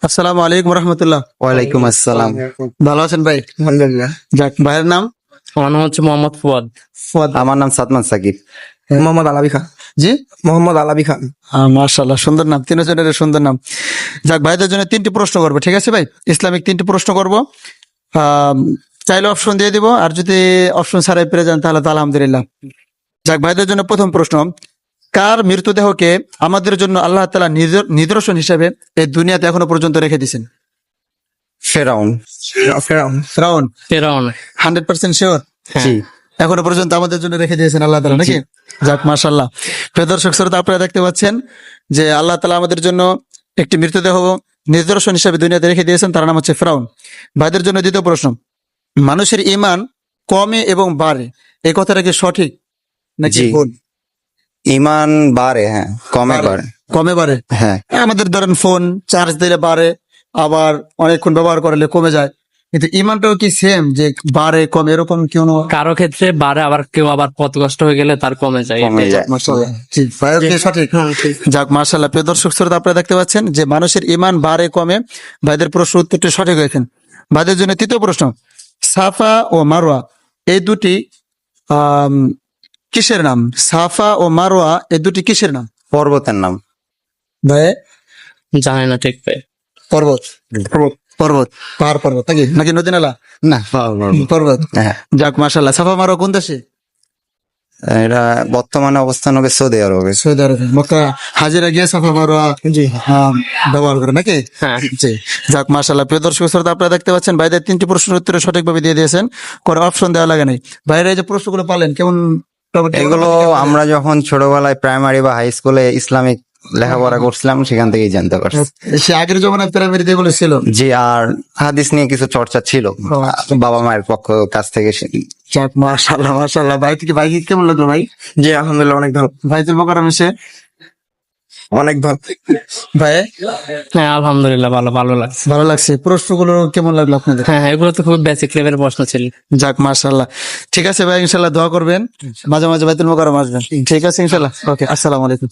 আসসালামু আলাইকুম রহমতুল্লাহ। ওয়ালাইকুম আসসালাম। ভালো আছেন ভাই? আলহামদুলিল্লাহ। যাক, ভাইয়ের নাম? আমার নাম হচ্ছে মোহাম্মদ ফুয়াদ। ফুয়াদ। আমার নাম সাদমান সাকিব। মোহাম্মদ আলাবি খান। জি, মোহাম্মদ আলাবি খান। মাশাআল্লাহ, সুন্দর নাম, তিনজনের সুন্দর নাম। যাক, ভাইদের জন্য 3টি প্রশ্ন করবো, ঠিক আছে ভাই? ইসলামিক 3টি প্রশ্ন করবো। চাইলে অপশন দিয়ে দিব, আর যদি অপশন ছাড়াই পেরে যান তাহলে তো আলহামদুলিল্লাহ। যাক, ভাইদের জন্য প্রথম প্রশ্ন, কার মৃতদেহকে আমাদের জন্য আল্লাহ তাআলা নিদর্শন হিসেবে এই দুনিয়াতে এখনো পর্যন্ত রেখে দিয়েছেন? ফেরাউন। ফেরাউন। ফিরআউন। ফেরাউন। 100% শিওর? জি। এখনো পর্যন্ত আমাদের জন্য রেখে দিয়েছেন আল্লাহ তাআলা, নাকি? যাক, মাশাআল্লাহ। প্রিয় দর্শক শ্রোতা, আপনারা দেখতে পাচ্ছেন যে আল্লাহ তাআলা আমাদের জন্য একটি মৃতদেহ নিদর্শন হিসেবে দুনিয়াতে রেখে দিয়েছেন, তার নাম হচ্ছে ফিরআউন। ভাইদের জন্য দ্বিতীয় প্রশ্ন, মানুষের ঈমান কমে এবং বাড়ে, এই কথাটা কি সঠিক নাকি জি। ভুল? ইমান বাড়ে, হ্যাঁ, কমে বাড়ে। কমে বাড়ে? হ্যাঁ, আমাদের ধরেন ফোন চার্জ দিলে বাড়ে, আবার অনেকক্ষণ ব্যবহার করলে কমে যায়, কিন্তু ঈমানটাও কি সেম যে বাড়ে কমে, এরকম কেউ? কারো ক্ষেত্রে বাড়ে, আবার কেউ আবার পথগ্রস্ত হয়ে গেলে তার কমে যায়। কমে যায়। মাশাআল্লাহ। জি, ভাইও কি সঠিক? যাক, মাশাআল্লাহ। প্রিয় দর্শক শ্রোতা, আপনারা দেখতে পাচ্ছেন যে মানুষের ঈমান বাড়ে কমে। ভাইদের প্রশ্ন উত্তরটি সঠিক হয়েছেন। ভাইদের জন্য তৃতীয় প্রশ্ন, সাফা ও মারওয়া এই দুটি কিসের নাম? সাফা ও মারওয়া এই দুটি কিসের নাম? পর্বতের নাম। ভাই, জানে না ঠিক ভাই। পর্বত। পর্বত, পাহাড় পর্বত নাকি নদী নালা? না, পর্বত। হ্যাঁ, যাক, মাশাআল্লাহ। সাফা মারওয়া কোন দেশে? এটা বর্তমানে অবস্থান হবে সৌদি আরবে। সৌদি আরবে, মক্কা হাজিরা গিয়ে সাফা মারওয়া জি। ব্যবহার করে, নাকি? হ্যাঁ। জি। যাক, মাশাআল্লাহ। প্রিয় দর্শক শ্রোতা, আপনারা দেখতে পাচ্ছেন ভাইদের 3টি প্রশ্নের উত্তর সঠিকভাবে দিয়ে দিয়েছেন, কোনো অপশন দেওয়া লাগে নাই। ভাইরা এই যে প্রশ্নগুলো পালেন, কেমন? এগুলো আমরা যখন ছোটবেলায় প্রাইমারি বা হাই স্কুলে ইসলামিক লেখাপড়া করছিলাম, সেখান থেকেই জানতে পারছি। সে আগের জমানায় প্রাইমারিতে এগুলো ছিল। জি, আর হাদিস নিয়ে কিছু চর্চা ছিল বাবা মায়ের কাছ থেকে। যাক, মাশাআল্লাহ, মাশাআল্লাহ। ভাই থেকে ভাই কেমন লাগলো ভাই? জি, আলহামদুলিল্লাহ, অনেক ভালো। ভাই তুমি বকার মিশে অনেক ভালো। ভাই হ্যাঁ, আলহামদুলিল্লাহ, ভালো ভালো লাগছে। ভালো লাগছে। প্রশ্নগুলো কেমন লাগলো আপনাদের? হ্যাঁ, এগুলো তো খুব বেসিক লেভেলের প্রশ্ন ছিল। যাক, মাশাআল্লাহ। ঠিক আছে ভাই, ইনশাআল্লাহ দোয়া করবেন, মাঝে মাঝে বাইতুল মোকাররম আসবেন। ঠিক আছে ইনশাআল্লাহ। ওকে, আসসালামু আলাইকুম।